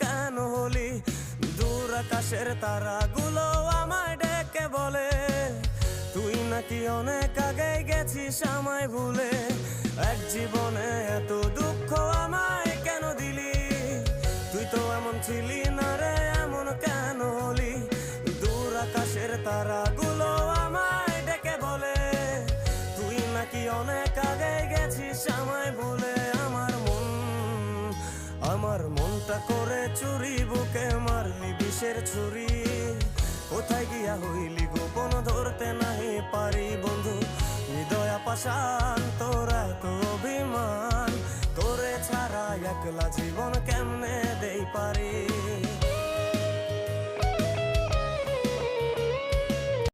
কেন হলি? দূর আকাশের তারাগুলো আমায় ডেকে বলে তুই নাকি অনেক আগে গেছিস আমায় ভুলে। এক জীবনে এত দুঃখ আমায় কেন দিলি? তুই তো এমন ছিলি না রে, এমন কেন হলি? দূর আকাশের তারাগুলো আমায় ডেকে বলে তুই নাকি অনেক আগে গেছিস আমায় ভুলে। আমার মনটা করে চুরি, বুকে মারলি বিষের ছুরি। কোথায় গিয়া হইলি গোপন ধরতে নাহি পারি বন্ধু। হৃদয় পাষাণ তোর এত অভিমান, তোরে ছাড়া একলা জীবন কেমনে